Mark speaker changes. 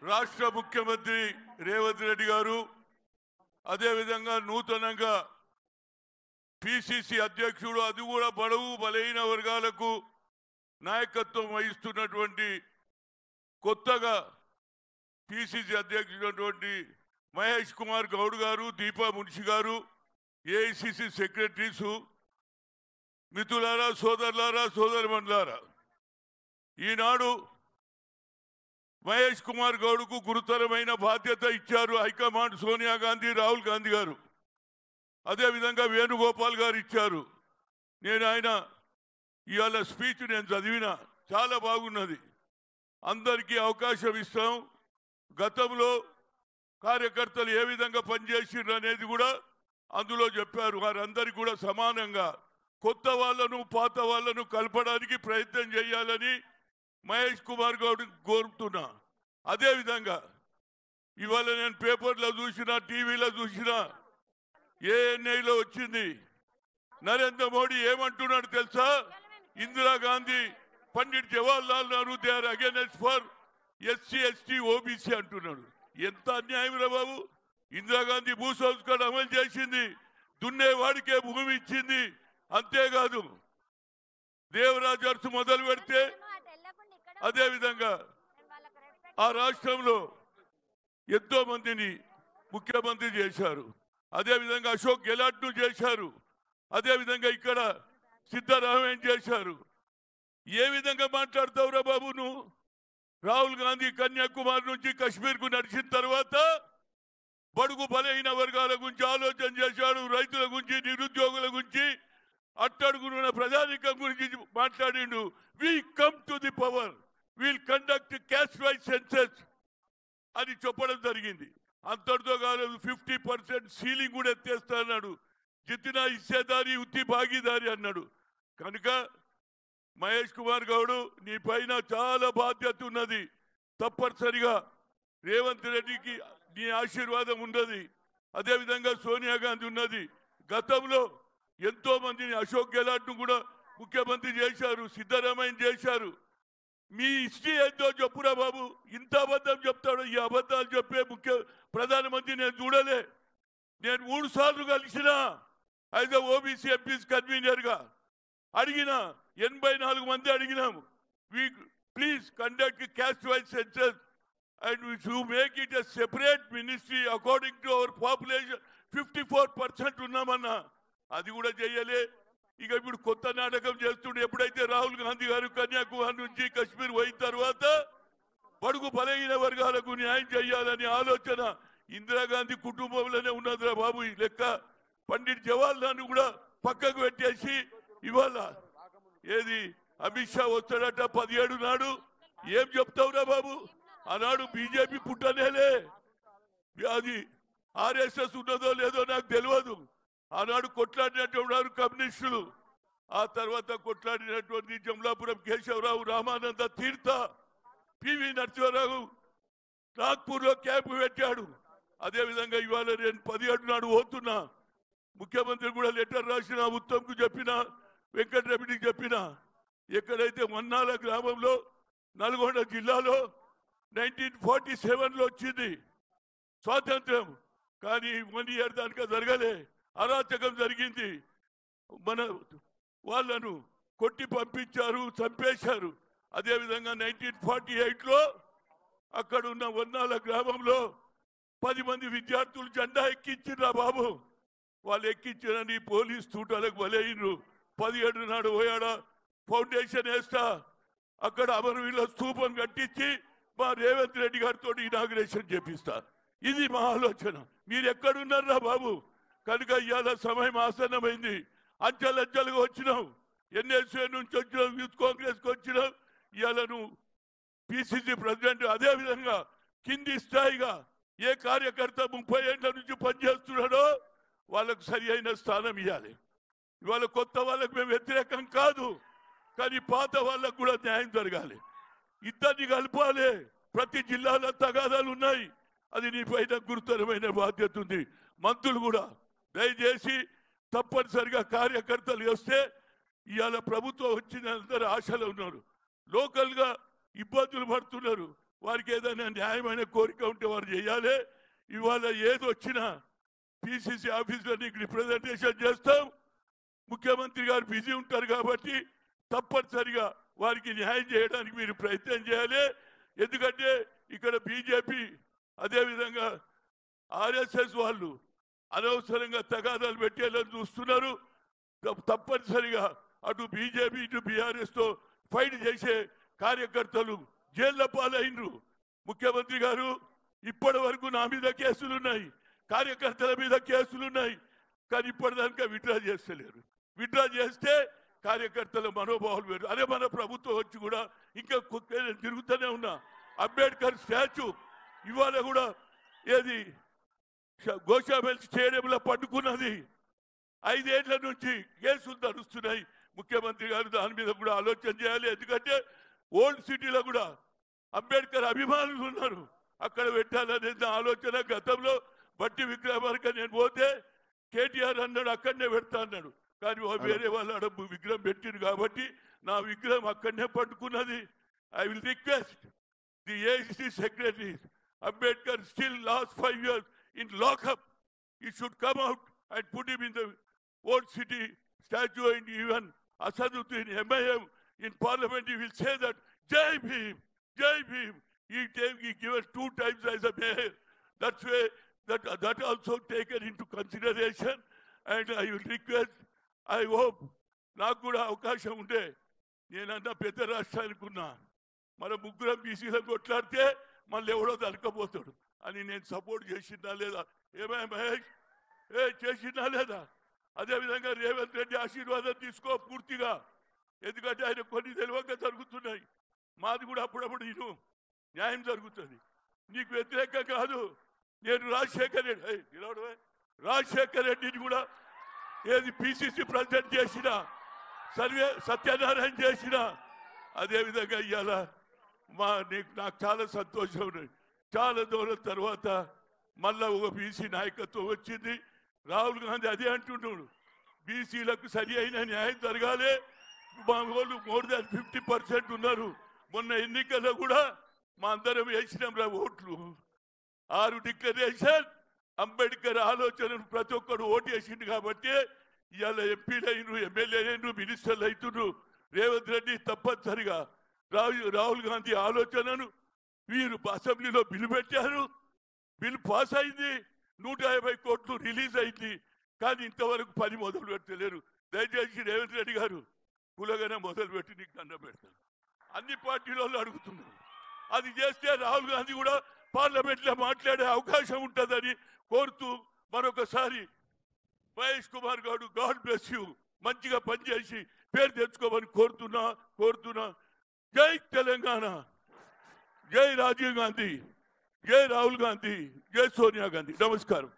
Speaker 1: రాష్ట్ర ముఖ్యమంత్రి రేవంత్ రెడ్డి గారు అదే విధంగా నూతనంగా పిసిసి అధ్యక్షుడు అది కూడా బడుగు బలహీన వర్గాలకు నాయకత్వం వహిస్తున్నటువంటి కొత్తగా పిసిసి అధ్యక్షుడు మహేష్ కుమార్ గౌడ్ గారు, దీపా మున్షి గారు, ఏఐసిసి సెక్రటరీసు, మిత్రులారా, సోదరులారా, సోదరిమణులారా, ఈనాడు మహేష్ కుమార్ గౌడ్కు గురుతరమైన బాధ్యత ఇచ్చారు హైకమాండ్. సోనియా గాంధీ, రాహుల్ గాంధీ గారు, అదేవిధంగా వేణుగోపాల్ గారు ఇచ్చారు. నేను ఆయన ఇవాళ స్పీచ్ నేను చదివిన చాలా బాగున్నది. అందరికీ అవకాశం ఇస్తాం. గతంలో కార్యకర్తలు ఏ విధంగా పనిచేసిండ్రు అనేది కూడా అందులో చెప్పారు. వారందరికీ కూడా సమానంగా కొత్త వాళ్ళను పాత వాళ్ళను కలపడానికి ప్రయత్నం చేయాలని మహేష్ కుమార్ గౌడ్ కోరుతున్నా. అదేవిధంగా ఇవాళ నేను పేపర్లో చూసినా, టీవీలో చూసినా, ఏఎన్ఐలో వచ్చింది. నరేంద్ర మోడీ ఏమంటున్నాడు తెలుసా? Indira Gandhi, Pandit Jawaharlal Nehru they are against for SC ST OBC అంటున్నాడు. ఎంత అన్యాయం రా బాబు! ఇందిరాగాంధీ భూ సంస్కరణ అమలు చేసింది, దున్నేవాడికే భూమి ఇచ్చింది. అంతేకాదు దేవరాజ్ అర్స్ మొదలు పెడితే అదేవిధంగా ఆ రాష్ట్రంలో ఎంతో మందిని ముఖ్యమంత్రి చేశారు. అదేవిధంగా అశోక్ గెలాట్ను చేశారు. అదేవిధంగా ఇక్కడ సిద్ధరామయ్య చేశారు. ఏ విధంగా మాట్లాడతావురా బాబు నువ్వు? రాహుల్ గాంధీ కన్యాకుమారి నుంచి కశ్మీర్కు నడిచిన తర్వాత బడుగు బలహీన వర్గాల గురించి ఆలోచన చేశాడు. రైతుల గురించి, నిరుద్యోగుల గురించి, అట్టడుగున్న ప్రజానికం గురించి మాట్లాడిండు. We come to the power, will conduct caste wise census అని చెప్పడం జరిగింది. అంతటితో కాలేదు, 50% సీలింగ్ కూడా ఎత్తేస్తా అన్నాడు. జితినా హిస్సేదారి ఉత్తి భాగీదారి అన్నాడు. కనుక మహేష్ కుమార్ గౌడ్, నీ పైన చాలా బాధ్యత ఉన్నది. తప్పనిసరిగా రేవంత్ రెడ్డికి నీ ఆశీర్వాదం ఉన్నది. అదేవిధంగా సోనియా గాంధీ ఉన్నది. గతంలో ఎంతో మందిని, అశోక్ గెలాట్ను కూడా ముఖ్యమంత్రి చేశారు, సిద్ధరామయ్య చేశారు. మీ హిస్టరీ ఏందో చెప్పురా బాబు. ఇంత అబద్ధం చెప్తాడు. ఈ అబద్ధాలు చెప్పే ప్రధానమంత్రి నేను చూడలే. నేను 3 సార్లు కలిసిన అయితే ఓబీసీ ఎంపీస్ కన్వీనర్గా అడిగిన 84 మంది అడిగినాము. We please conduct caste wise census and you make it a separate ministry according to our population. 54% ఉన్నామన్నా, అది కూడా చెయ్యలే. ఇక ఇప్పుడు కొత్త నాటకం చేస్తుండే. ఎప్పుడైతే రాహుల్ గాంధీ గారు కన్యాకుమారి నుంచి కశ్మీర్ పోయిన తర్వాత బడుగు బలహీన వర్గాలకు న్యాయం చేయాలనే ఆలోచన ఇందిరాగాంధీ కుటుంబంలోనే ఉన్నదిరా బాబు. ఈ లెక్క పండిట్ జవహర్లాల్ కూడా పక్కకు పెట్టేసి ఇవాళ ఏది అమిత్ షా వస్తాడట 17 నాడు. ఏం చెప్తావురా బాబు? ఆనాడు బీజేపీ పుట్టనేలే, అది ఆర్ఎస్ఎస్ ఉన్నదో లేదో నాకు తెలియదు. ఆనాడు కొట్లాడినటువంటి కమ్యూనిస్టులు, ఆ తర్వాత కొట్లాడినటువంటి జమలాపురం కేశవరావు, రామానంద తీర్థ, పివి నరసింహారావు నాగ్పూర్లో క్యాంపు పెట్టాడు. అదేవిధంగా ఇవాళ నేను 17 నాడు పోతున్నా. ముఖ్యమంత్రి కూడా లెటర్ రాసిన, ఉత్తమ్కు చెప్పిన, వెంకటరెడ్డికి చెప్పిన. ఎక్కడైతే మన్నాల గ్రామంలో నల్గొండ జిల్లాలో 1947లో వచ్చింది స్వాతంత్రం, కానీ 1 ఇయర్ దానిక జరగలే. అరాచకం జరిగింది. మన వాళ్ళను కొట్టి పంపించారు, చంపేశారు. అదేవిధంగా 1948లో అక్కడ ఉన్న వన్నాల గ్రామంలో 10 మంది విద్యార్థులు జెండా ఎక్కించిర్రా బాబు. వాళ్ళు ఎక్కించినని పోలీస్ తూటాలకు బలైనరు. 17 నాడు పోయాడా, ఫౌండేషన్ వేస్తా, అక్కడ అమరవీరుల స్తూపం కట్టించి మా రేవంత్ రెడ్డి గారితో ఇనాగ్రేషన్ చేపిస్తా. ఇది మా ఆలోచన. మీరు ఎక్కడున్నారా బాబు? కనుక ఇవాళ సమయం ఆసన్నమైంది. అంచెలంచెలుగా వచ్చినావు. ఎన్ఎస్ఏ నుంచి వచ్చినావు, యూత్ కాంగ్రెస్కి వచ్చినావు. ఇవాళ నువ్వు పిసిసి ప్రెసిడెంట్. అదేవిధంగా కింది స్థాయిగా ఏ కార్యకర్త 30 ఏళ్ల నుంచి పనిచేస్తున్నాడో వాళ్ళకు సరి అయిన స్థానం ఇవ్వాలి. ఇవాళ కొత్త వాళ్ళకు మేము వ్యతిరేకం కాదు, కానీ పాత వాళ్ళకు కూడా న్యాయం జరగాలి. ఇద్దరిని కలపాలి. ప్రతి జిల్లాలో తగాదాలు ఉన్నాయి. అది నీ పైన గురుతరమైన బాధ్యత ఉంది. మంత్రులు కూడా దయచేసి తప్పనిసరిగా కార్యకర్తలు వస్తే, ఇవాళ ప్రభుత్వం వచ్చిన అందరూ ఆశలో ఉన్నారు. లోకల్గా ఇబ్బందులు పడుతున్నారు. వారికి ఏదైనా న్యాయమైన కోరిక ఉంటే వారు చేయాలి. ఇవాళ ఏది వచ్చినా పిసిసి ఆఫీసులో నీకు రిప్రజెంటేషన్ చేస్తాం. ముఖ్యమంత్రి గారు బిజీ ఉంటారు కాబట్టి తప్పనిసరిగా వారికి న్యాయం చేయడానికి మీరు ప్రయత్నం చేయాలి. ఎందుకంటే ఇక్కడ బీజేపీ అదేవిధంగా ఆర్ఎస్ఎస్ వాళ్ళు అనవసరంగా తగాదాలు పెట్టేయాలని చూస్తున్నారు. తప్పనిసరిగా అటు బీజేపీ ఇటు బీఆర్ఎస్తో ఫైట్ చేసే కార్యకర్తలు జైళ్ల పాలైనరు. ముఖ్యమంత్రి గారు ఇప్పటి వరకు నా మీద కేసులున్నాయి, కార్యకర్తల మీద కేసులున్నాయి, కానీ ఇప్పటిదాకా విత్డ్రా చేస్తలేరు. విత్డ్రా చేస్తే కార్యకర్తల మనోభావాలు వేరు. అదే మన ప్రభుత్వం వచ్చి కూడా ఇంకా తిరుగుతూనే ఉన్నా. అంబేద్కర్ స్టాచ్యూ ఇవాళ కూడా ఏది గోషాబెల్స్ స్టేడియంలో పట్టుకున్నది. 5 ఏళ్ల నుంచి కేసులు నడుస్తున్నాయి. ముఖ్యమంత్రి గారు దాని మీద కూడా ఆలోచన చేయాలి. ఎందుకంటే ఓల్డ్ సిటీలో కూడా అంబేద్కర్ అభిమానులు ఉన్నారు, అక్కడ పెట్టాలనే ఆలోచన. గతంలో బట్టి విక్రమార్క నేను పోతే కేటీఆర్ అన్నాడు అక్కడనే పెడతా అన్నాడు, కానీ వేరే వాళ్ళు అడ విగ్రహం పెట్టిరు కాబట్టి నా విగ్రహం అక్కడనే పట్టుకున్నది. I will request the AICC secretary, Ambedkar still last 5 years in lockup. He should come out and put him in the old city statue, and even Asaduddin MIM in parliament he will say that Jai Bhim, Jai Bhim. He given 2 times as a mayor. That's way that also taken into consideration. And I will request, I hope నాకు కూడా అవకాశం ఉంటే నేనన్నా పెద్ద రాష్ట్రానికి ఉన్నా మన ముగ్గురం బీసీలో కొట్లాడితే మళ్ళీ ఎవడో దొరకపోతాడు అని నేను సపోర్ట్ చేసిందా లేదా? ఏమై మహేష్ చేసిందా లేదా? అదేవిధంగా రేవంత్ రెడ్డి ఆశీర్వాదం తీసుకో పూర్తిగా, ఎందుకంటే ఆయన కొన్ని తెలియక జరుగుతున్నాయి. మాది కూడా అప్పుడప్పుడు ఇను న్యాయం జరుగుతుంది, నీకు వ్యతిరేకం కాదు. నేను రాజశేఖర్ రెడ్డిని కూడా ఏది పిసిసి ప్రెసిడెంట్ చేసిన, సత్యనారాయణ చేసిన, అదేవిధంగా ఇవాళ నాకు చాలా సంతోషం ఉంది. చాలా దూరం తర్వాత మళ్ళా ఒక బీసీ నాయకత్వం వచ్చింది. రాహుల్ గాంధీ అదే అంటున్నాడు, బీసీలకు సరి అయిన న్యాయం జరగాలి. మా వాళ్ళు మోర్ దాన్ 50% ఉన్నారు. మొన్న ఎన్నికల్లో కూడా మా అందరం వేసినాం ఓట్లు. 6 డిక్లరేషన్ అంబేద్కర్ ఆలోచనను ప్రతి ఒక్కరు ఓటు వేసిండు కాబట్టి ఇవాళ ఎంపీలు అయినరు, ఎమ్మెల్యే అయినరు, మినిస్టర్లు అవుతున్నారు. రేవంత్ రెడ్డి తప్పనిసరిగా రాహుల్ గాంధీ ఆలోచనను వీరు అసెంబ్లీలో బిల్లు పెట్టారు. బిల్లు పాస్ అయింది, 150 కోట్లు రిలీజ్ అయింది, కానీ ఇంతవరకు పని మొదలు పెట్టలేరు. దయచేసి రేవంత్ రెడ్డి గారు కులగానే మొదలు పెట్టి నీకు దండం పెడతారు. అన్ని పార్టీల అడుగుతున్నారు, అది చేస్తే రాహుల్ గాంధీ కూడా పార్లమెంట్లో మాట్లాడే అవకాశం ఉంటుందని కోరుతూ మరొకసారి మహేష్ కుమార్ గారు గాడ్ బ్లెస్ యూ, మంచిగా పనిచేసి పేరు తెచ్చుకోమని కోరుతున్నా. జై తెలంగాణ, జై రాజీవ్ గాంధీ, జై రాహుల్ గాంధీ, జై సోనియా గాంధీ. నమస్కారం.